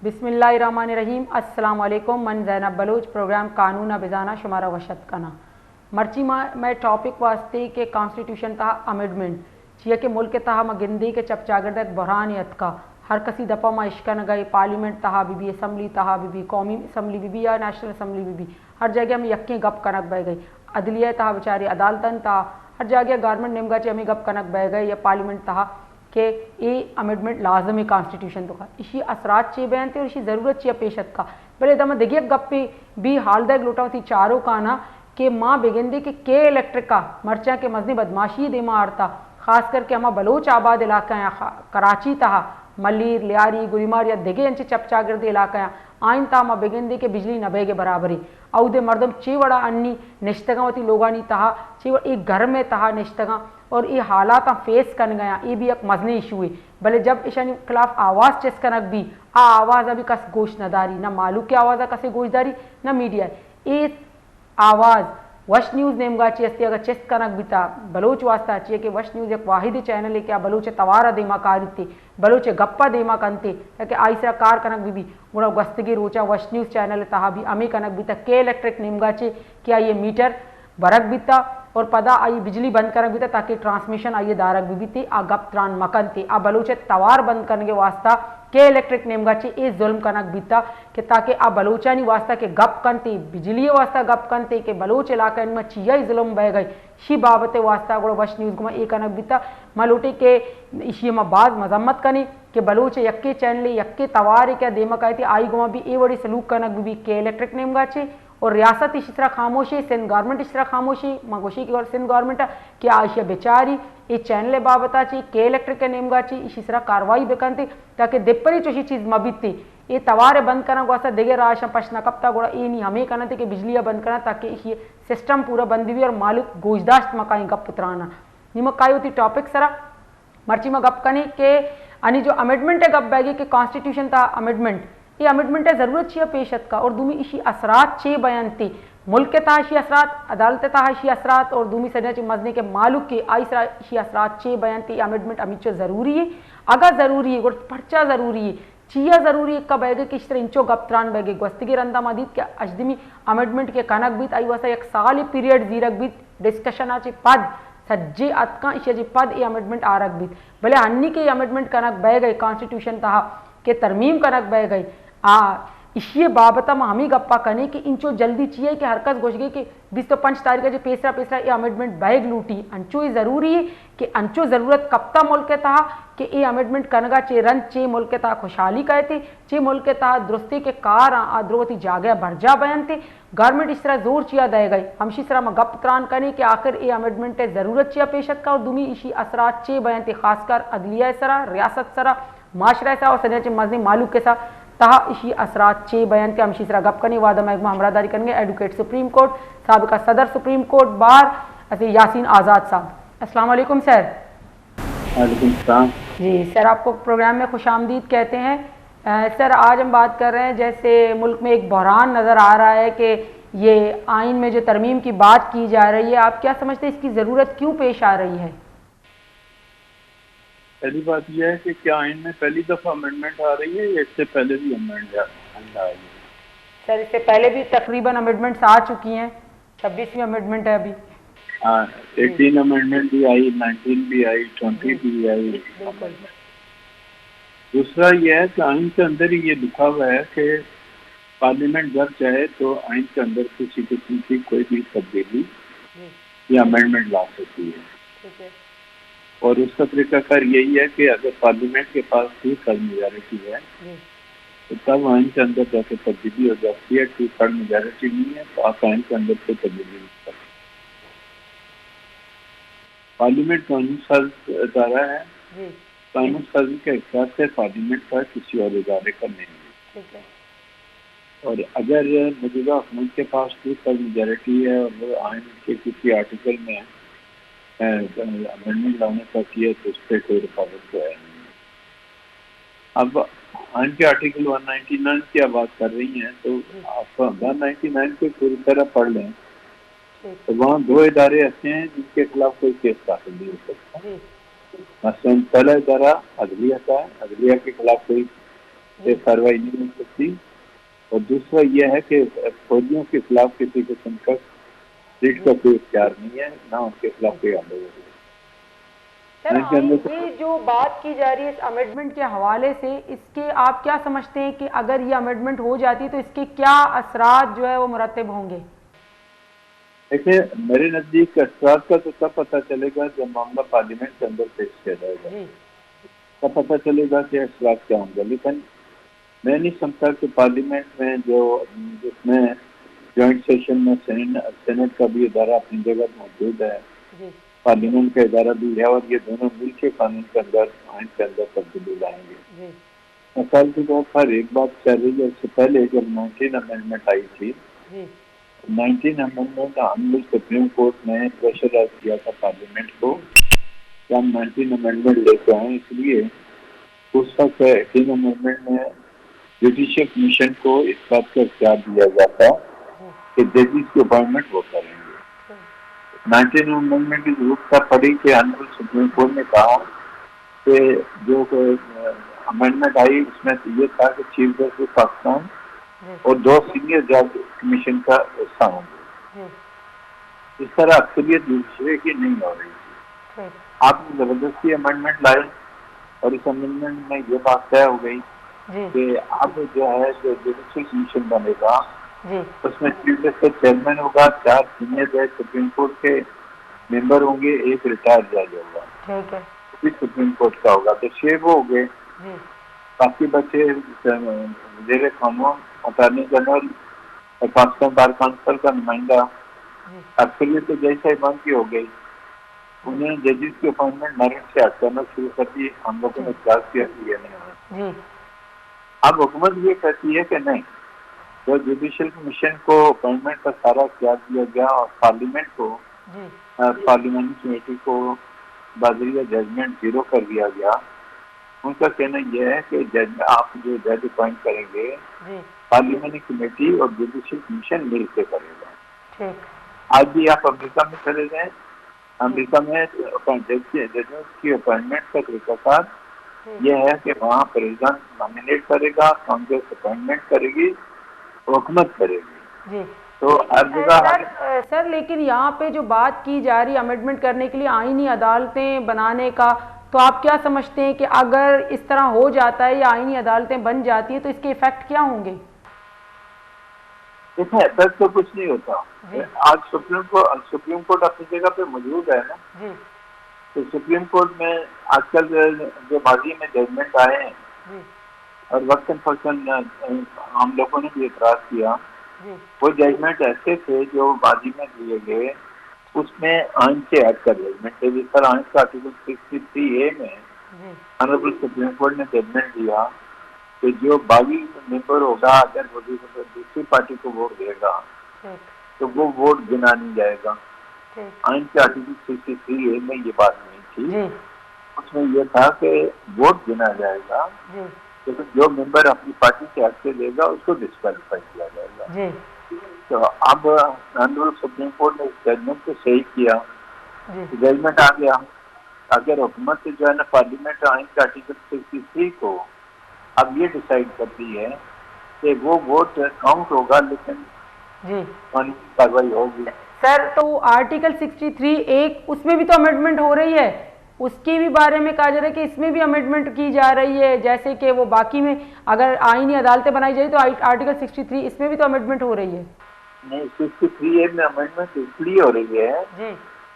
बिस्मिल्लाहिर्रहमानिर्रहीम। अस्सलाम वालेकुम। मन ज़ैनब बलूच। प्रोग्राम कानून बिजाना शुमारा वशत कना मर्ची मैं टॉपिक वास्ते के कॉन्स्टिट्यूशन तहा अमेंडमेंट चिया के मुल्क तहा म गिंदी के चपचागरदक बहरानियत का हर कसी दपा मा इश्कन गए पार्लियामेंट तहा बीबी असम्बली तहा बीबी कौमी असम्बली बीबी या नेशनल असम्बली बीबी हर जगह में यक्के गप कनक बह गई अदलिया तहा बेचारी अदालतन तहा हर जगह गवर्नमेंट निमगा चे हमें गप कनक बह गए या पार्लियामेंट तहा कि ये अमेंडमेंट लाजम है कॉन्स्टिट्यूशन तो का इसी असरात चे बयान थे और इसी ज़रूरत चे पेशत का पहले दम देखिए गप्पे भी हाल दर लुटा थी चारों का ना कि माँ बेगंदे के इलेक्ट्रिक का मर्चा के मजनी बदमाशी दे मारता खास करके हमारा बलोच आबाद इलाका या कराची तहा मलिर लियारी गुलमार या देगे अंचे चपचागर्द इलाका आइन ता मा बेगंदे के बिजली नबे के बराबरी औदे मर्दम चेवड़ा अन्नी निश्तगावती लोगानी तहा चेवड़ एक घर में तहा निश्तगा और ये हालात फेस कर गया ये भी एक मजनी इशू है भले जब ईशानी खिलाफ आवाज़ चेस कनक भी आ आवाज़ अभी कस गोश नदारी ना मालूम की आवाज़ कसे गोशदारी ना मीडिया ये आवाज़ वश न्यूज़ नेमगा चेस्ती अगर चेस्ट कनक बीता बलोच वास्ता चाहिए कि वश न्यूज़ एक वाहिद चैनल है क्या बलोच तवारा देमा कारी बलोच गप्पा देमा कनते ताकि आइसरा कार कनक भी गुड़ा गस्तगी रोचा वश न्यूज़ चैनल तहा भी अमी कनक बीता के इलेक्ट्रिक नेमगा चे क्या ये मीटर बरक बीता और पदा आई बिजली बंद करक बीता ताकि ट्रांसमिशन आइए दारक भी बीती आ गप त्रान मकन थे आ बलोचे तवार बंद करने के वास्ता के इलेक्ट्रिक नेमगा चे ए जुल्म कनक बीता कि ताकि आ बलोचानी वास्ता के गप कनते बिजली वास्ता गप कनते के बलोच इलाका इनमें चिया जुल्म बह गई शी बाबत वास्ता गुड़ वश न्यूज़ गुमा ए कनक बीता मलोटे के इसी में बाज मजम्मत कनी कि बलोचे यक्के चैनल यक्के तवार क्या देमक आई थी आई गुमा भी ए बड़ी सलूक कनक भी के इलेक्ट्रिक नेमगा चे और रियासत इस तरह खामोशी सिंध गवर्नमेंट इस तरह खामोशी मगोशी की और सिंध गवर्नमेंट कि आशिया बेचारी ये चैनल बाबता ची के इलेक्ट्रिक के नेमगा ची इसी तरह कार्रवाई बेकनती ताकि दिप्परी चुशी चीज़ मबित थी ये तवारे बंद करना वास्ता देगे राशा पशना कप्ता गोड़ा ये नहीं हमें करना थी कि बिजलियाँ बंद करना ताकि ये सिस्टम पूरा बंद हुई और मालिक गोशदाश्त मकाई गप पुतराना निमक काई होती टॉपिक सरा मर्ची में गप कनी के अनि जो अमेंडमेंट है गप बैगी कि कॉन्स्टिट्यूशन था अमेंडमेंट ये अमेंडमेंट है ज़रूरत छिया पेशत का और दूमी इसी असरात चे बयान थी मुल्क के तहाशी असरात अदालत तहाशी असरात और दूमी सजा चे मजने के मालूक के आइसरा इसी असरात चे बयान थी अमेंडमेंट अमीचो ज़रूरी है अगर ज़रूरी है और पर्चा ज़रूरी है चिया ज़रूरी है कब आएगा कि इस तरह इंचो गप्तरान बैगे गस्तगी रंदा मदीद के अजदमी अमेंडमेंट के कनक बीत आई वसा एक साल पीरियड जीरक बीत डिस्कशन आचे पद सज्जे अतका इसे पद ये अमेंडमेंट आरक बीत भले अन्नी के अमेंडमेंट कनक बह गए कॉन्स्टिट्यूशन तहा के तरमीम कनक बह गई इसी बाबता में हमी गप्पा कने कि इंचो जल्दी चाहिए कि हरकत घोष गई कि 20 तारीख जो पेसरा ये अमेंडमेंट बैग लूटी अंचो ये ज़रूरी है कि अंचो ज़रूरत कप्ता मुल्क के तहा कि ये अमेंडमेंट कनगा चे रन चे मुल्क के तहा खुशहाली कहते चे मुल्क के तहा दुरुस्ती के कार आद्रोती जागे भरजा बयान थे गवर्नमेंट इस तरह जोर चिया दे गई हमशी तरह में गप त्रान कने कि आखिर ये अमेंडमेंट है ज़रूरत चिया पेशत का और दूमी इसी असरात चे बयान थे खासकर अदलिया सरा रियासत सरा माशरा सा और सजा चे मजनी मालूक के साथ तहा इसी असरात चे बयान के हमशी गप करनी वादा महकमा हमरादारी करेंगे एडवोकेट सुप्रीम कोर्ट साबिका सदर सुप्रीम कोर्ट बार ऐसे यासीन आज़ाद साहब। अस्सलाम वालेकुम सर। वालेकुम सलाम जी सर, आपको प्रोग्राम में खुशामदीद कहते हैं। सर आज हम बात कर रहे हैं जैसे मुल्क में एक बहरान नज़र आ रहा है कि ये आइन में जो तरमीम की बात की जा रही है, आप क्या समझते हैं इसकी ज़रूरत क्यों पेश आ रही है? पहली बात यह है कि क्या आइन में पहली दफ़ा अमेंडमेंट आ रही है या इससे पहले भी अमेंडमेंट आ रही है? सर इससे पहले भी तकरीबन अमेंडमेंट्स आ चुकी हैं, 26वीं अमेंडमेंट है अभी। हाँ, 18 अमेंडमेंट भी आई, 19 भी आई, 20 भी आई। दूसरा यह है कि आइन के अंदर ही ये लिखा हुआ है कि पार्लियामेंट जब चाहे तो आइन के अंदर किसी किस्म की कोई भी तब्दीली या अमेंडमेंट ला सकती है और उसका तरीकाकार यही है कि अगर पार्लियामेंट के पास 2/3 मेजॉरिटी है तो तब आइन के अंदर जाकर तब्दीली हो जाती है। 2/3 मेजॉरिटी नहीं है तो आप आइन के अंदर कोई तब्दीली नहीं कर सकते। पार्लियामेंट कानून साज इदारा है, कानून साजी के हिसाब से पार्लियामेंट का किसी और इदारे का नहीं है और अगर मौजूदा हुकूमत के पास 2/3 मेजॉरिटी है और वो आइन के किसी आर्टिकल में अमेंडमेंट लाने का किया तो उस पर कोई रुकावट तो है नहीं। अब आइन के आर्टिकल 199 की आप बात कर रही हैं तो आप 199 को पूरी तरह पढ़ लें तो वहाँ 2 इदारे ऐसे हैं जिनके खिलाफ कोई केस दाखिल नहीं हो सकता। मसलन पहला इदारा अदलिया का है, अदलिया के खिलाफ कोई पे कार्रवाई नहीं हो सकती। और दूसरा यह है कि फौजियों के खिलाफ किसी किस्म का सीट का कोई इख्तियार नहीं है, ना उनके खिलाफ कोई आंदोलन। सर ये जो बात की जा रही है इस अमेंडमेंट के हवाले से, इसके आप क्या समझते हैं कि अगर ये अमेंडमेंट हो जाती है तो इसके क्या असरात जो है वो मुरतब होंगे? देखिए, मेरे नजदीक असरात का तो तब पता चलेगा जब मामला पार्लियामेंट के अंदर पेश किया जाएगा, तब पता चलेगा कि असरात क्या होंगे। लेकिन मैं नहीं समझता कि पार्लियामेंट में जिसमें जॉइंट सेशन में सेनेट का भी इदारा अपनी जगह मौजूद है, पार्लियामेंट का इदारा भी है, और ये दोनों मिलकर कानून के अंदर, आइन के अंदर तब्दीली लाएंगे। मिसाल के तौर पर एक बात चल रही है, इससे पहले जब 19 अमेंडमेंट आई थी, 19 अमेंडमेंट ऑनरेबल सुप्रीम कोर्ट ने प्रेशराइज किया था पार्लियामेंट को कि हम 19 अमेंडमेंट लेके आए। इसलिए उस वक्त 18 अमेंडमेंट में जुडिशियल कमीशन को इस बात का इख्तियार दिया जाता कि जजेस की अपॉइंटमेंट वो करेंगे। 19 अमेंडमेंट की जरूरत तब पड़ी कि ऑनरेबल सुप्रीम कोर्ट ने कहा कि जो अमेंडमेंट आई उसमें ये था कि चीफ जस्टिस पाकिस्तान और 2 सीनियर जज कमीशन का हिस्सा होंगे। इस तरह अक्सरियत जुडिशरी की नहीं हो रही थी। आपने जबरदस्ती अमेंडमेंट लाए और इस अमेंडमेंट में ये बात तय हो गई कि अब जो है जो जुडिशल कमीशन बनेगा उसमें चीफ जस्टिस चेयरमैन होगा, 4 सीनियर जज सुप्रीम कोर्ट के मेंबर होंगे, 1 रिटायर्ड जज होगा, सुप्रीम कोर्ट का होगा। तो 6 वो हो गए, बाकी बच्चे वज़ीर कानून, अटॉर्नी जनरल और पाकिस्तान बार काउंसिल का नुमाइंदा। अक्सरियत तो जज साहिबान की हो गई, उन्हें जजेस की अपॉइंटमेंट मेरिट से हट करना शुरू कर दी। हम लोगों ने क्लास किया ये नहीं। अब हुकूमत ये कहती है कि नहीं, तो जुडिशियल कमीशन को अपॉइंटमेंट का सारा इख्तियार दिया गया और पार्लियामेंट को, पार्लियामेंट्री कमेटी को बाज़रिया जजमेंट 0 कर दिया गया। उनका कहना यह है कि जज, आप जो जज अपॉइंट करेंगे पार्लियामेंट्री कमेटी और जुडिशियल कमीशन मिल के करेगा। आज भी आप अमेरिका में चले जाएं, अमेरिका में जजों की अपॉइंटमेंट का तरीकाकार यह है कि वहाँ प्रेसिडेंट नॉमिनेट करेगा, कांग्रेस अपॉइंटमेंट करेगी, हुकूमत करेगी। तो हर जगह सर लेकिन यहाँ पे जो बात की जा रही है अमेंडमेंट करने के लिए आईनी अदालतें बनाने का, तो आप क्या समझते हैं कि अगर इस तरह हो जाता है या आईनी अदालतें बन जाती है तो इसके इफेक्ट क्या होंगे? देखिए, इफेक्ट तो कुछ नहीं होता। आज सुप्रीम कोर्ट अपनी जगह पे मौजूद है ना, तो सुप्रीम कोर्ट में आजकल जो माजी में जजमेंट आए हैं और वक्तन फक्तन हम लोगों ने भी एतराज किया, वो जजमेंट ऐसे थे जो माजी में दिए गए उसमें आइन से हट कर जजमेंट थे। जिस तरह आइन का आर्टिकल 63A में ऑनरेबल सुप्रीम कोर्ट ने जजमेंट दिया कि जो बागी मेंबर होगा अगर वो दूसरी पार्टी को वोट देगा तो वो वोट गिना नहीं जाएगा। आइन के आर्टिकल 63A में ये बात नहीं थी, उसमें यह था कि वोट गिना जाएगा, लेकिन जो मेंबर अपनी पार्टी से हट के देगा उसको डिस्क्वालीफाई किया जाएगा। तो अब ऑनरेबल सुप्रीम कोर्ट ने इस जजमेंट को सही किया, जजमेंट आ गया। अगर हुकूमत से जो है ना पार्लियामेंट आइन के आर्टिकल 63 को अब ये डिसाइड करती है कि वो वोट काउंट होगा लेकिन कानूनी कार्रवाई होगी। सर तो आर्टिकल 63 एक उसमें भी तो अमेंडमेंट हो रही है, उसके भी बारे में कहा जा रहा है कि इसमें भी अमेंडमेंट की जा रही है, जैसे कि वो बाकी में अगर आईनी अदालतें बनाई जाए तो आर्टिकल 63 इसमें भी तो अमेंडमेंट हो रही है। नहीं, 63A में अमेंडमेंट इसलिए हो रही है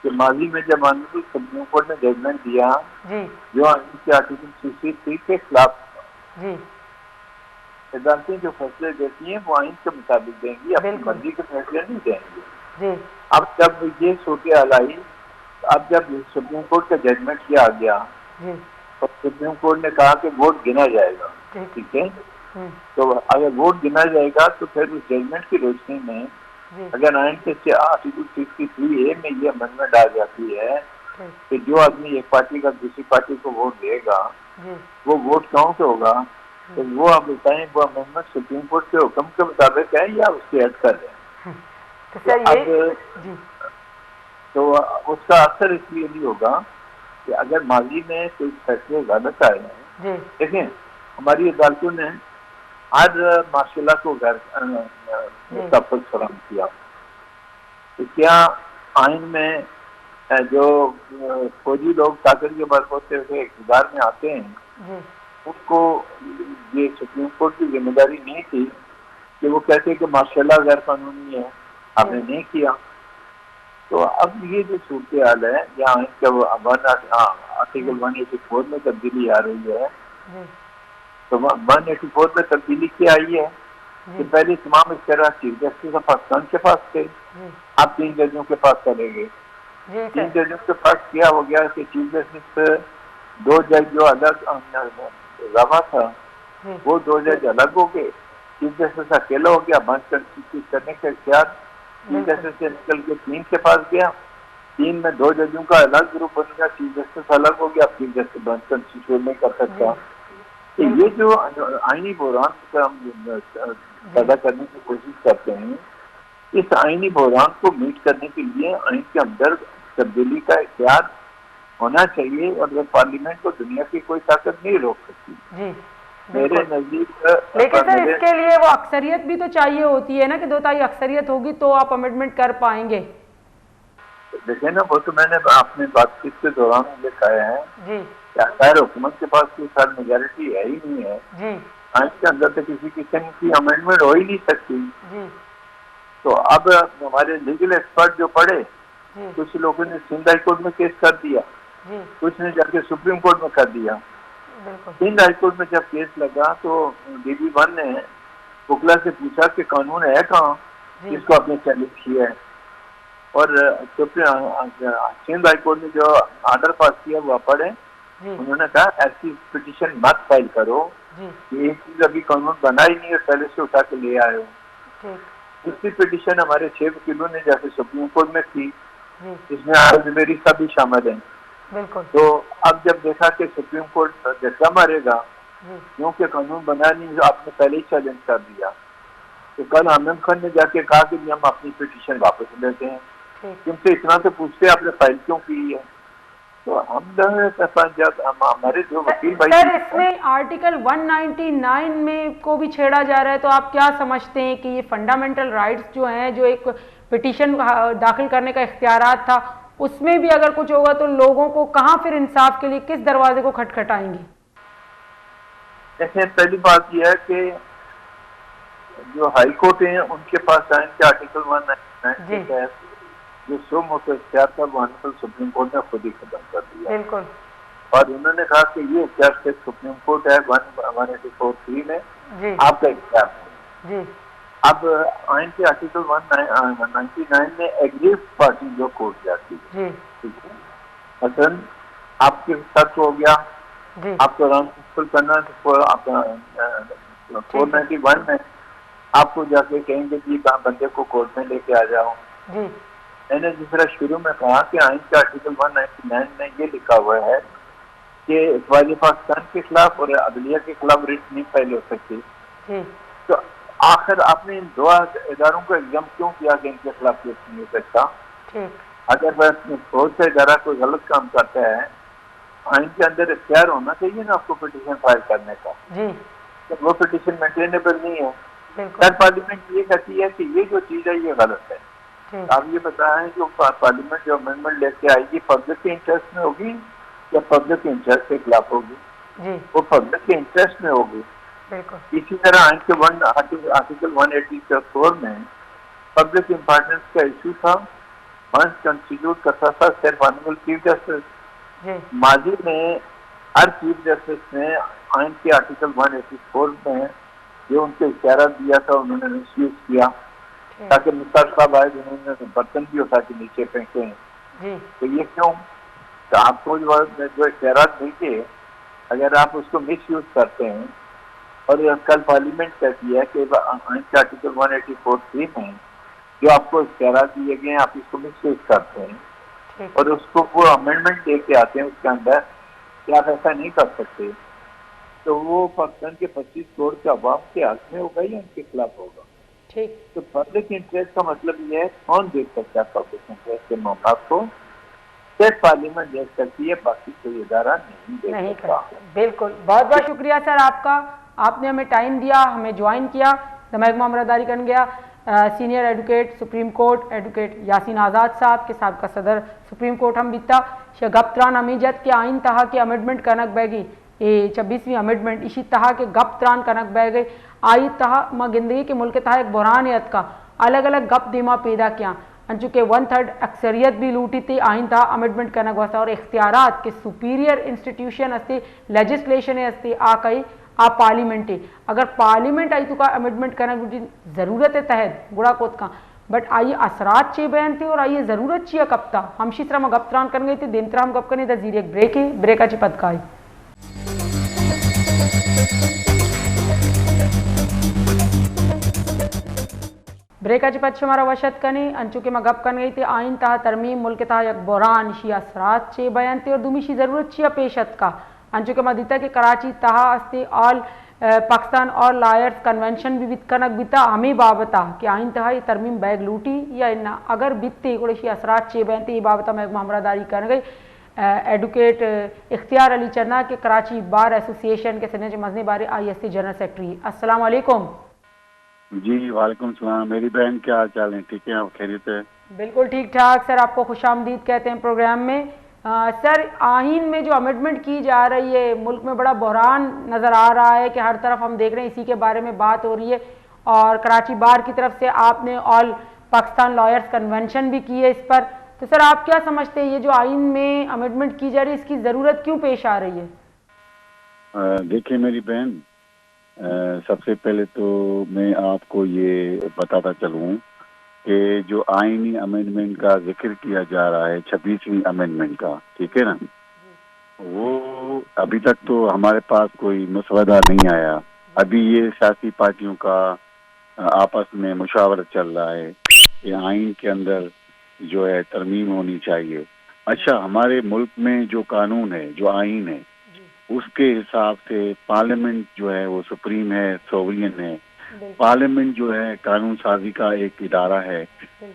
कि माजी में जब ऑनरेबल सुप्रीम कोर्ट ने जजमेंट दिया जो आइन के आर्टिकल 63 के खिलाफ, अदालतें जो फैसले देती हैं वो आइन के मुताबिक देंगी, अपनी मर्जी के फैसले नहीं देंगी। अब जब ये सूरत आई, अब जब सुप्रीम कोर्ट का जजमेंट किया आ गया तो सुप्रीम कोर्ट ने कहा कि वोट गिना जाएगा, ठीक है। तो अगर वोट गिना जाएगा तो फिर उस जजमेंट की रोशनी में अगर आइन के आर्टिकल 63A में ये अमेंडमेंट आ जाती है कि जो आदमी एक पार्टी का दूसरी पार्टी को वोट देगा वो वोट काउंट होगा, तो वो आप बताएं वो अमेंडमेंट सुप्रीम कोर्ट के हुक्म के मुताबिक है या उसके हट कर है। तो उसका असर इसलिए नहीं होगा कि अगर माजी में कोई फैसले गलत आए हैं, देखें हमारी अदालतों ने हर माशाल्लाह को घर सब कुछ फराहम किया। तो क्या आइन में जो फौजी लोग ताकत के बलबूते हुए इक़्तिदार में आते हैं, उनको ये सुप्रीम कोर्ट की जिम्मेदारी नहीं थी कि वो कहते कि माशाल्लाह गैर कानूनी है, आपने नहीं किया। तो अब ये जो सूरत हाल है, यहाँ आर्टिकल 184 में तब्दीली आ रही है, तो 184 में तब्दीली क्या आई है कि पहले तमाम इख्तियार चीफ जस्टिस ऑफ पाकिस्तान के पास थे, अब 3 जजों के पास चले गए। 3 जजों के पास क्या हो गया कि चीफ जस्टिस 2 जज जो अलग रवा था, वो 2 जज अलग हो गए, चीफ जस्टिस अकेला हो गया। बंद करने का इख्तियार चीफ जस्टिस से निकल के 3 के पास गया, 3 में 2 जजों का अलग ग्रुप बन गया, चीफ जस्टिस अलग हो गया, चीफ जस्टिस बंद कंस्टिट्यूट नहीं कर सकता। तो ये जो आईनी बहरान का हम पैदा करने की कोशिश करते हैं, इस आईनी बहरान को मीट करने के लिए आइन के अंदर तब्दीली का इख्तियार होना चाहिए, और ये पार्लियामेंट को दुनिया की कोई ताकत नहीं रोक सकती मेरे नजदीक। लेकिन सर इसके लिए वो अक्सरियत भी तो चाहिए होती है ना, कि 2/3 अक्सरियत होगी तो आप अमेंडमेंट कर पाएंगे। देखिए ना, वो तो मैंने अपने बातचीत के दौरान लिखा है जी, खैर हुकूमत के पास कोई साल मेजोरिटी है ही नहीं है जी, आइन के अंदर तो किसी किस्म की अमेंडमेंट हो ही नहीं सकती जी। तो अब हमारे लीगल एक्सपर्ट जो पढ़े, कुछ लोगों ने सिंध हाई कोर्ट में केस कर दिया, कुछ ने जाके सुप्रीम कोर्ट में कर दिया। सिंध हाई कोर्ट में जब केस लगा तो DB1 ने वकला से पूछा कि कानून है कहाँ जिसको आपने चैलेंज किया है, और सिंध हाई कोर्ट ने जो आर्डर पास किया वो पढ़े, उन्होंने कहा ऐसी पिटीशन मत फाइल करो, ये चीज अभी कानून बना ही नहीं है, पहले से उठा के ले आए हो। दूसरी पिटीशन हमारे 6 वकीलों ने जाके सुप्रीम कोर्ट में की, इसमें आजमेरी सब भी शामिल हैं। तो अब जब देखा कि सुप्रीम कोर्ट झटका मारेगा क्योंकि कानून बना नहीं, आपने पहले ही चैलेंज कर दिया, तो कल आमिर खान ने जाके कहा कि हम अपनी पिटीशन वापस लेते हैं, तुमसे इतना तो पूछते आपने फाइल क्यों की है। तो हम जब हमारे जो वकील भाई सर इसमें आर्टिकल 199 में को भी छेड़ा जा रहा है, तो आप क्या समझते हैं कि ये फंडामेंटल राइट्स जो हैं, जो एक पिटीशन दाखिल करने का इख्तियारात था, उसमें भी अगर कुछ होगा तो लोगों को कहाँ फिर इंसाफ के लिए किस दरवाजे को खटखटाएंगे? जैसे पहली बात यह है कि जो हाई कोर्ट है उनके पास आइन के आर्टिकल 199 के तहत जो सो मोटो इख्तियार था वो सुप्रीम कोर्ट ने खुद ही खत्म कर दिया। बिल्कुल। और उन्होंने कहा कि ये इख्तियार से सुप्रीम कोर्ट है 184(3) में आपका इख्तियार है। अब आइन के आर्टिकल 199 में एग्रीव्ड पार्टी जो कोर्ट जाती है, ठीक है, मसलन आपके साथ हो गया, आपको राउंड करना तो आपका 491 में आपको जाके कहेंगे कि बंदे को कोर्ट में लेके आ जाओ। मैंने जिस तरह शुरू में कहा कि आइन के आर्टिकल 199 में ये लिखा हुआ है कि वाली पाकिस्तान के खिलाफ और अदलिया के खिलाफ रिट नहीं फाइल हो सकती, तो आखिर आपने इन 2 इदारों को एग्जाम क्यों किया कि इनके खिलाफ केस नहीं हो सकता? अगर वह फौज का इदारा कोई गलत काम करता है, आइन के अंदर इख्तियार होना चाहिए ना आपको पिटीशन फाइल करने का, तो वो पिटीशन मेंटेनेबल नहीं है। सर पार्लियामेंट ये कहती है कि ये जो चीज़ है ये गलत है। आप ये बताएं जो पार्लियामेंट जो अमेंडमेंट लेके आएगी पब्लिक के इंटरेस्ट में होगी या पब्लिक के इंटरेस्ट के खिलाफ होगी? वो पब्लिक के इंटरेस्ट में होगी। इसी तरह आइन के आर्टिकल 184 में पब्लिक इम्पोर्टेंस का इशू था, वंस कंस्टिट्यूट करता था सिर्फ ऑनरेबल चीफ जस्टिस। माजी में हर चीफ जस्टिस ने आइन के आर्टिकल 184 में जो उनके इख्तियार दिया था उन्होंने मिसयूज किया, ताकि मुख्तार साहब आए उन्होंने बर्तन भी उठा के नीचे फेंके हैं। तो ये क्यों? तो आपको जो इख्तियार देंगे, अगर आप उसको मिस यूज करते हैं, और कल पार्लियामेंट कहती है कि आइन के आर्टिकल 184(3) में जो आपको इख्तियार दिए गए हैं आप इसको मिस यूज करते हैं और उसको वो अमेंडमेंट लेके आते हैं उसके अंदर कि आप ऐसा नहीं कर सकते, तो वो पाकिस्तान के 25 करोड़ के अवाम के हक में होगा या उनके खिलाफ होगा? ठीक। तो पब्लिक इंटरेस्ट का मतलब ये है कौन देख सकता है पब्लिक इंटरेस्ट के मामला को? सिर्फ पार्लियामेंट देख सकती है, बाकी कोई इदारा नहीं देख सकता। बिल्कुल। बहुत बहुत शुक्रिया सर आपका। आपने हमें टाइम दिया, हमें ज्वाइन किया। महकमा अमरदारी कर गया senior advocate supreme court advocate Yasin Azad साहब के साहब सुदर सुप्रीम कोर्ट हम बीता गप्तरान अमीजत के आइन तहा के अमेंडमेंट कनक बैगी ये 26वीं अमेंडमेंट इसी तहा के गप्तरान कनक बह गई आई तहा माँ जिंदगी के मुल्क तहा एक बुरान यत का अलग अलग गप दिमा पैदा किया अंचुके 1/3 अक्सरियत भी लूटी थी आइन तहा अमेंडमेंट कनक वसा और इख्तियारात के सुपीरियर इंस्टीट्यूशन अस्ति लेजिस्लेशन अस्ति आ कई आ पार्लियामेंट अगर पार्लियामेंट आई तुका अमेंडमेंट करना जरूरत है तहत गुड़ा कोत का बट आइए असरात चे बयान थे और आइए जरूरत ची कप्ता हम शीतरा में गप्तरान कर गई थी देमतरा हम गप करनी था जीरे एक ब्रेक है ब्रेकाची पदकाई ब्रेकाची पद हमारा वशत कनी अंचुके में गप कर गई थी आइन तहा तरमीम मुल्क तहा एक बुरान शी असरात चे बयान थे और दुमिशी जरूरत ची पेशत का अंचुके मदीता के कराची तहा अस्ति ऑल पाकिस्तान और लॉयर्स कन्वेंशन भी वित्कनक बिता हमें बाबता कि आइन तहा ये तरमीम बैग लूटी या इन्ना अगर बित्ती कुछ असरात चे बयान ये बाबता मैं हमरादारी कर गई एडवोकेट इख्तियार अली चन्ना के कराची बार एसोसिएशन के सदस्य मजनी बारे ISC जनरल सेक्रेटरी। अस्सलाम वालेकुम। जी वालेकुम सलाम। मेरी बहन क्या हाल चाल है? ठीक है, आप खैरियत है? बिल्कुल ठीक ठाक सर, आपको खुशामदीद कहते हैं प्रोग्राम में। सर आइन में जो अमेंडमेंट की जा रही है मुल्क में बड़ा बहरान नज़र आ रहा है कि हर तरफ हम देख रहे हैं इसी के बारे में बात हो रही है और कराची बार की तरफ से आपने ऑल पाकिस्तान लॉयर्स कन्वेंशन भी की है इस पर। तो सर आप क्या समझते हैं ये जो आइन में अमेंडमेंट की जा रही है इसकी ज़रूरत क्यों पेश आ रही है? देखिए मेरी बहन, सबसे पहले तो मैं आपको ये बताता चलूँ कि जो आईनी अमेंडमेंट का जिक्र किया जा रहा है 26वीं अमेंडमेंट का, ठीक है ना, वो अभी तक तो हमारे पास कोई मसवदा नहीं आया। अभी ये सियासी पार्टियों का आपस में मुशावरत चल रहा है कि आइन के अंदर जो है तरमीम होनी चाहिए। अच्छा, हमारे मुल्क में जो कानून है, जो आइन है, उसके हिसाब से पार्लियामेंट जो है वो सुप्रीम है, सोवरियन है। पार्लियामेंट जो है कानून साजी का एक इदारा है,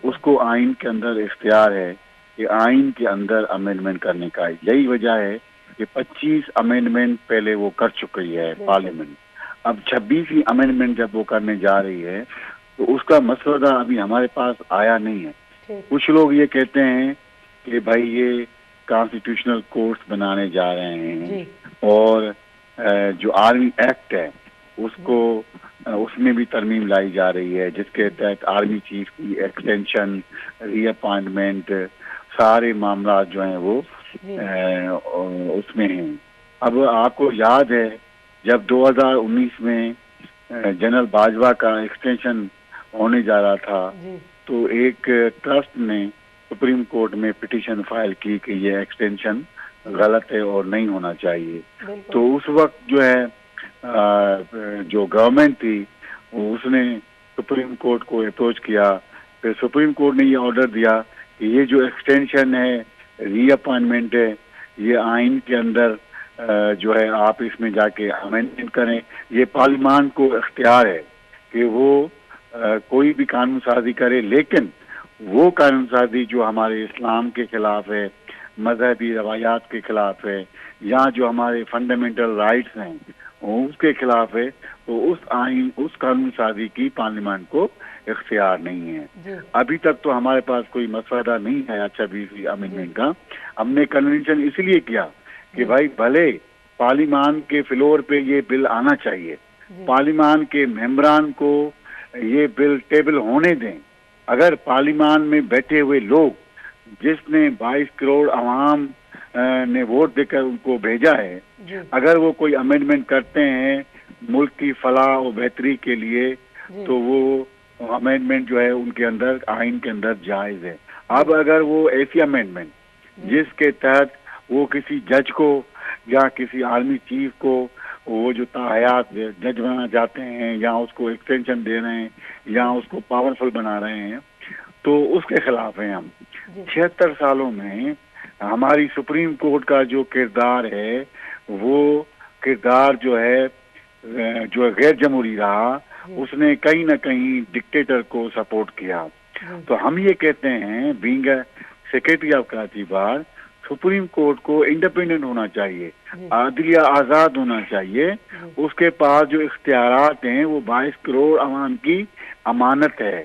उसको आइन के अंदर इख्तियार है कि आइन के अंदर अमेंडमेंट करने का। यही वजह है कि 25 अमेंडमेंट पहले वो कर चुकी है पार्लियामेंट। अब 26वीं अमेंडमेंट जब वो करने जा रही है तो उसका मसवदा अभी हमारे पास आया नहीं है। कुछ लोग ये कहते हैं कि भाई ये कॉन्स्टिट्यूशनल कोर्ट्स बनाने जा रहे हैं और जो आर्मी एक्ट है उसको उसमें भी तरमीम लाई जा रही है, जिसके तहत आर्मी चीफ की एक्सटेंशन, रीअपॉइंटमेंट, सारे मामला जो हैं वो उसमें हैं। अब आपको याद है जब 2019 में जनरल बाजवा का एक्सटेंशन होने जा रहा था तो एक ट्रस्ट ने सुप्रीम कोर्ट में पिटीशन फाइल की कि ये एक्सटेंशन गलत है और नहीं होना चाहिए। तो उस वक्त जो है जो गवर्नमेंट थी उसने सुप्रीम कोर्ट को अप्रोच किया। फिर सुप्रीम कोर्ट ने ये ऑर्डर दिया कि ये जो एक्सटेंशन है, रीअपॉइंटमेंट है, ये आइन के अंदर जो है आप इसमें जाके अमेंडमेंट करें। ये पार्लियामान को इख्तियार है कि वो कोई भी कानून साजी करे, लेकिन वो कानून साजी जो हमारे इस्लाम के खिलाफ है, मजहबी रवायात के खिलाफ है, या जो हमारे फंडामेंटल राइट्स हैं उसके खिलाफ है, तो उस कानून साजी की पार्लियामेंट को इख्तियार नहीं है। अभी तक तो हमारे पास कोई मसवदा नहीं है 26वीं अमेंडमेंट का। हमने कन्वेंशन इसलिए किया कि भाई भले पार्लियामान के फ्लोर पे ये बिल आना चाहिए, पार्लियामान के मेंबरान को ये बिल टेबल होने दें। अगर पार्लियामान में बैठे हुए लोग जिसने 22 करोड़ अवाम ने वोट देकर उनको भेजा है, अगर वो कोई अमेंडमेंट करते हैं मुल्क की फलाह और बेहतरी के लिए, तो वो अमेंडमेंट जो है उनके अंदर आइन के अंदर जायज़ है। अब अगर वो ऐसी अमेंडमेंट जिसके तहत वो किसी जज को या किसी आर्मी चीफ को वो जो ताहयात जज बनाना चाहते हैं या उसको एक्सटेंशन दे रहे हैं या उसको पावरफुल बना रहे हैं, तो उसके खिलाफ हैं हम। 76 सालों में हमारी सुप्रीम कोर्ट का जो किरदार है वो किरदार जो है जो गैर जमहूरी रहा, उसने कहीं ना कहीं डिक्टेटर को सपोर्ट किया। तो हम ये कहते हैं being secretary of Karachi bar, supreme court को इंडिपेंडेंट होना चाहिए, अदलिया आज़ाद होना चाहिए। उसके पास जो इख्तियारात हैं वो 22 करोड़ अवाम की अमानत है।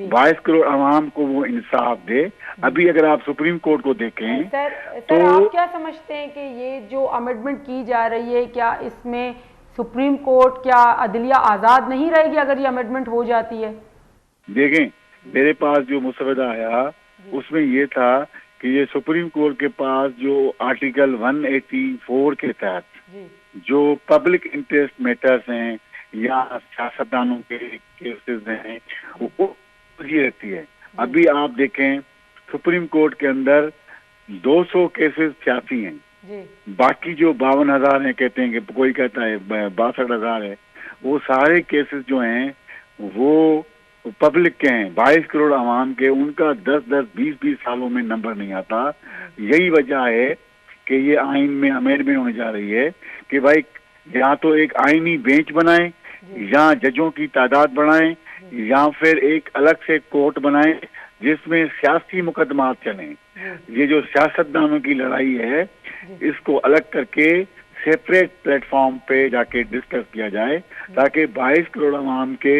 22 करोड़ अवाम को वो इंसाफ दे। अभी अगर आप सुप्रीम कोर्ट को देखें सर आप क्या समझते हैं कि ये जो अमेंडमेंट की जा रही है, क्या इसमें सुप्रीम कोर्ट, क्या अदलिया आज़ाद नहीं रहेगी अगर ये अमेंडमेंट हो जाती है? देखें, मेरे पास जो मुसवदा आया उसमें ये था कि ये सुप्रीम कोर्ट के पास जो आर्टिकल 184 के तहत जो पब्लिक इंटरेस्ट मैटर्स हैं या सियासतदानों के केसेस हैं वो रहती है। अभी आप देखें सुप्रीम कोर्ट के अंदर 200 केसेस सियासी हैं, बाकी जो 52,000 हैं, कहते हैं कि कोई कहता है 62,000 है, वो सारे केसेस जो हैं वो पब्लिक के हैं, 22 करोड़ आवाम के। उनका 10-10, 20-20 सालों में नंबर नहीं आता। यही वजह है कि ये आइन में अमेंडमेंट होने जा रही है कि भाई या तो एक आइनी बेंच बनाएं, या जजों की तादाद बढ़ाएं, या फिर एक अलग से कोर्ट बनाएं जिसमें सियासी मुकदमा चलें। ये जो सियासतदानों की लड़ाई है इसको अलग करके सेपरेट प्लेटफॉर्म पे जाके डिस्कस किया जाए ताकि 22 करोड़ आवाम के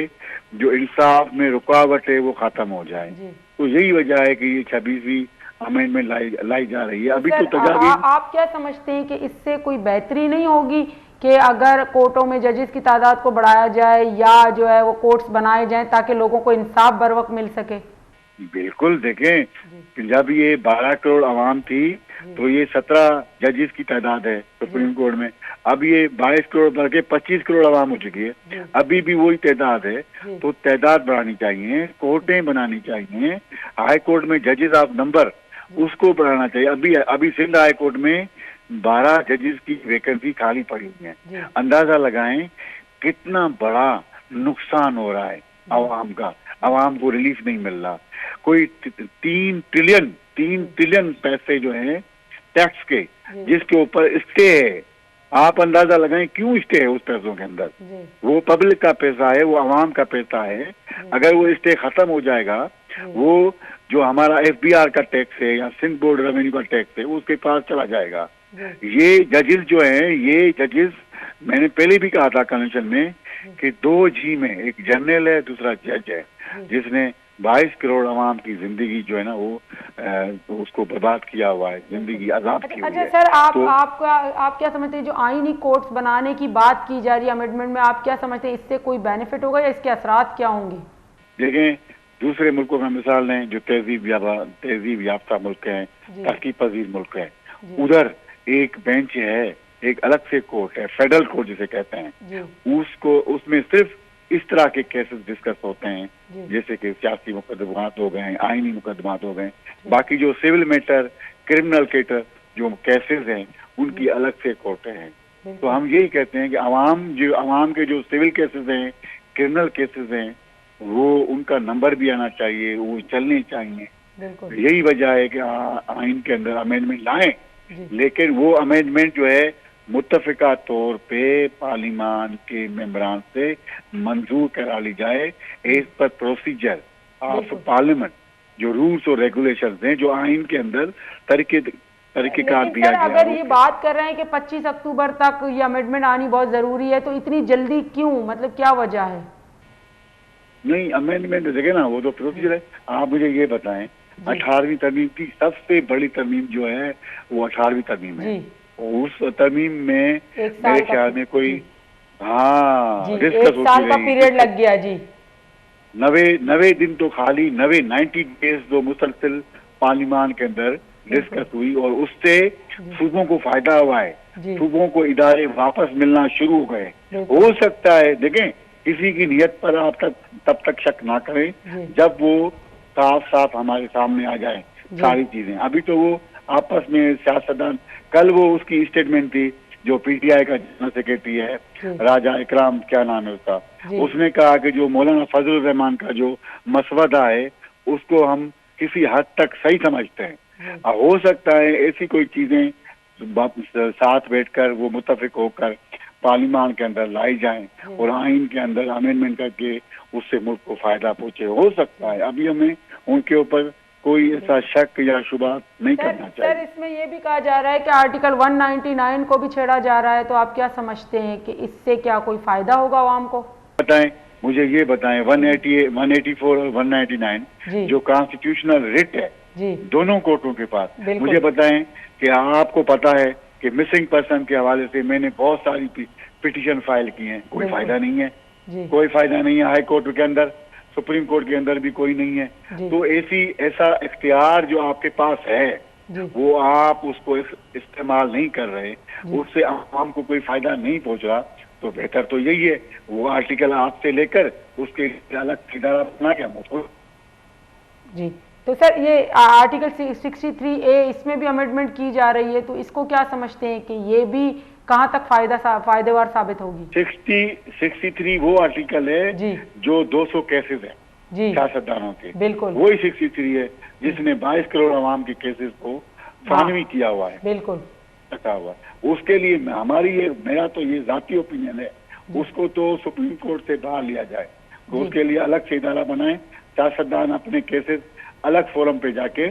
जो इंसाफ में रुकावट है वो खत्म हो जाए। तो यही वजह है कि ये 26वीं अमेंडमेंट लाई जा रही है। अभी तो तजावीज़ आप क्या समझते हैं कि इससे कोई बेहतरी नहीं होगी कि अगर कोर्टों में जजेस की तादाद को बढ़ाया जाए या जो है वो कोर्ट्स बनाए जाएं ताकि लोगों को इंसाफ बर वक्त मिल सके? बिल्कुल, देखें जब ये 12 करोड़ आवाम थी तो ये 17 जजेस की तादाद है सुप्रीम कोर्ट में। अब ये 22 करोड़ बढ़ के 25 करोड़ आवाम हो चुकी है, अभी भी वही तादाद है। तो तादाद बढ़ानी चाहिए, कोर्टें बनानी चाहिए, हाई कोर्ट में जजेस ऑफ नंबर उसको बढ़ाना चाहिए। अभी सिंध हाई कोर्ट में 12 जजेस की वैकेंसी खाली पड़ी हुई है। अंदाजा लगाएं कितना बड़ा नुकसान हो रहा है आवाम का, आवाम को रिलीफ नहीं मिल रहा। कोई 3 ट्रिलियन पैसे जो हैं टैक्स के, जिसके ऊपर स्टे है। आप अंदाजा लगाएं क्यों स्टे है उस पैसों के अंदर। वो पब्लिक का पैसा है, वो आवाम का पैसा है। अगर वो स्टे खत्म हो जाएगा, वो जो हमारा FBR का टैक्स है या सिंध बोर्ड रेवेन्यू का टैक्स है उसके पास चला जाएगा। ये जजेस जो हैं, ये जजेस मैंने पहले भी कहा था कन्वेंशन में कि 2 जी में, एक जनरल है दूसरा जज है, जिसने 22 करोड़ आवाम की जिंदगी जो है ना वो उसको बर्बाद किया हुआ है, जिंदगी आजाद की हुई है। अच्छा सर, आप क्या समझते हैं जो आईनी कोर्ट्स बनाने की बात की जा रही है अमेंडमेंट में, आप क्या समझते हैं इससे कोई बेनिफिट होगा या इसके असरात क्या होंगे? देखें, दूसरे मुल्कों में मिसाल लें जो तहजीब याफ्ता मुल्क हैं, तरक्की पजीर मुल्क हैं, उधर एक बेंच है, एक अलग से कोर्ट है, फेडरल कोर्ट जिसे कहते हैं, उसमें सिर्फ इस तरह के केसेस डिस्कस होते हैं जैसे कि सियासी मुकदमात हो गए, आईनी मुकदमात हो गए। बाकी जो सिविल मैटर, क्रिमिनल केटर जो केसेस हैं उनकी अलग से कोर्टें हैं। तो हम यही कहते हैं कि आवाम के जो सिविल केसेस हैं, क्रिमिनल केसेस हैं, वो उनका नंबर भी आना चाहिए, वो चलने चाहिए। यही वजह है कि आइन के अंदर अमेंडमेंट लाएं, लेकिन वो अमेंडमेंट जो है मुत्तफिका तौर पे पार्लिमान के मेंबरान से मंजूर करा ली जाए as per procedure of parliament. जो रूल्स और रेगुलेशंस हैं जो आइन के अंदर तरीकेकार दिया गया। अगर ये बात कर रहे हैं कि 25 अक्टूबर तक ये अमेंडमेंट आनी बहुत जरूरी है, तो इतनी जल्दी क्यों, मतलब क्या वजह है? नहीं, अमेंडमेंट देखिए ना, वो तो प्रोसीजर है। आप मुझे ये बताएं, 18वीं तरमीम की सबसे बड़ी तरमीम जो है वो 18वीं तरमीम है। उस तरमीम में मेरे ख्याल में कोई एक साल का पीरियड लग गया जी। 90 दिन तो खाली 90 डेज तो मुसलसल पार्लियामान के अंदर डिस्कस हुई और उससे सूबों को फायदा हुआ है, सूबों को इदारे वापस मिलना शुरू हो गए। हो सकता है, देखें, किसी की नियत पर आप तब तक शक ना करें जब वो साफ साफ हमारे सामने आ जाए सारी चीजें। अभी तो वो आपस में सियासतदान, कल वो उसकी स्टेटमेंट थी जो PTI का जनरल सेक्रेटरी है, राजा इकराम, क्या नाम है उसका, उसने कहा कि जो मौलाना फजल रहमान का जो मसवदा है उसको हम किसी हद तक सही समझते हैं। हो सकता है ऐसी कोई चीजें साथ बैठकर वो मुत्तफिक होकर पार्लियामान के अंदर लाई जाएं और आइन के अंदर अमेंडमेंट करके उससे मुल्क को फायदा पहुंचे। हो सकता है, अभी हमें उनके ऊपर कोई ऐसा शक या शुबा नहीं करना चाहिए। सर इसमें ये भी कहा जा रहा है कि आर्टिकल 199 को भी छेड़ा जा रहा है, तो आप क्या समझते हैं कि इससे क्या कोई फायदा होगा आवाम को? बताएं, मुझे ये बताएं 188, 184 और 199 जो कॉन्स्टिट्यूशनल रिट है जी दोनों कोर्टों के पास, मुझे बताएं कि आपको पता है कि मिसिंग पर्सन के हवाले से मैंने बहुत सारी पिटीशन फाइल की हैं, कोई फायदा नहीं है, कोई फायदा नहीं है। हाई कोर्ट के अंदर, सुप्रीम कोर्ट के अंदर भी कोई नहीं है। तो ऐसा इख्तियार जो आपके पास है वो आप उसको इस्तेमाल नहीं कर रहे, उससे आवाम को कोई फायदा नहीं पहुंच रहा, तो बेहतर तो यही है वो आर्टिकल आपसे लेकर उसके अलग इदारा बना क्या मुझको। जी तो सर ये आर्टिकल 63A इसमें भी अमेंडमेंट की जा रही है, तो इसको क्या समझते हैं कि ये भी कहाँ तक फायदेवार साबित होगी? 63 वो आर्टिकल है जी जो 200 केसेस है जी सियासतदानों के, बिल्कुल वही 63 है जिसने 22 करोड़ आवाम के केसेस को फानवी किया हुआ है, बिल्कुल रखा हुआ है। उसके लिए मेरा तो ये जाती ओपिनियन है, उसको तो सुप्रीम कोर्ट से बाहर लिया जाए, तो उसके लिए अलग से इदारा बनाए, सियासतदान अपने केसेस अलग फोरम पे जाके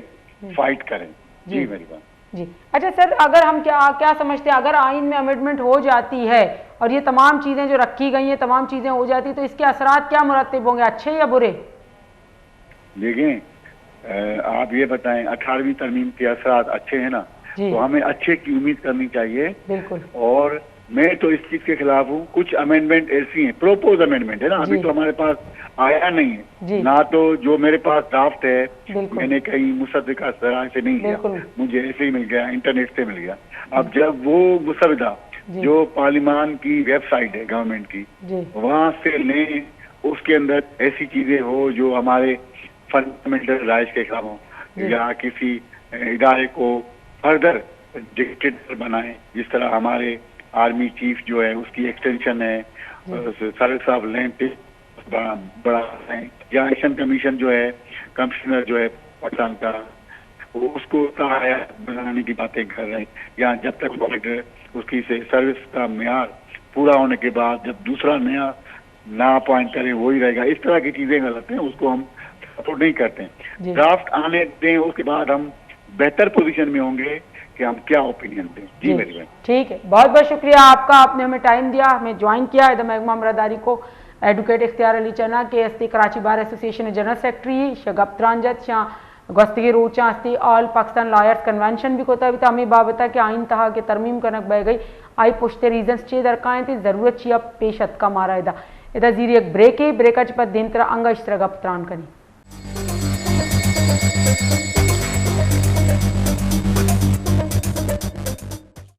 फाइट करें। जी मेरी बात जी। अच्छा सर, अगर हम क्या समझते हैं, अगर आइन में अमेंडमेंट हो जाती है और ये तमाम चीजें जो रखी गई हैं तमाम चीजें हो जाती, तो इसके असरात क्या मुरत्तिब होंगे, अच्छे या बुरे? देखें आप ये बताएं 18वीं तरमीम के असरात अच्छे हैं ना, तो हमें अच्छे की उम्मीद करनी चाहिए। बिल्कुल। और मैं तो इस चीज के खिलाफ हूँ, कुछ अमेंडमेंट ऐसी हैं, प्रोपोज अमेंडमेंट है ना, अभी तो हमारे पास आया नहीं है ना, तो जो मेरे पास ड्राफ्ट है मैंने कहीं मुसद्दिका सराय से नहीं लिया, मुझे ऐसे ही मिल गया, इंटरनेट से मिल गया। अब जब वो मुसविदा जो पार्लिमान की वेबसाइट है गवर्नमेंट की, वहां से लें, उसके अंदर ऐसी चीजें हो जो हमारे फंडामेंटल राइट्स के खिलाफ हो, या किसी इदारे को फर्दर डिक्टेटर बनाए, जिस तरह हमारे आर्मी चीफ जो है उसकी एक्सटेंशन है, सर्विस ऑफ लैंड बड़ा है, या इलेक्शन कमीशन जो है, कमिश्नर जो है पाकिस्तान का, वो उसको बनाने की बातें कर रहे हैं, या जब तक उसकी से सर्विस का मेयार पूरा होने के बाद जब दूसरा नया ना अपॉइंट करें वही रहेगा, इस तरह की चीजें गलत हैं, उसको हम सपोर्ट नहीं करते हैं। ड्राफ्ट आने दें, उसके बाद हम बेहतर पोजीशन में होंगे कि हम क्या ओपिनियन दें। जी मेरी बहन ठीक है, बहुत बहुत शुक्रिया आपका, आपने हमें टाइम दिया, हमें ज्वाइन किया। इधर महकमा अमरादारी को एडवोकेट इख्तियार अली चना के हस्ती Karachi bar association general secretary शगब त्रांजत शाह गस्तगी रोचा हस्ती ऑल पाकिस्तान लॉयर्स कन्वेंशन भी कोता भी तमी बाबता के आइन तहा के तरमीम करनक बह गई आई पुश्ते रीजन्स चे दरकाएं थी जरूरत चिया पेशत का मारा इधर जीरी एक ब्रेक ही ब्रेकच पर दिन तरह अंग इश्तरगप त्रान करी।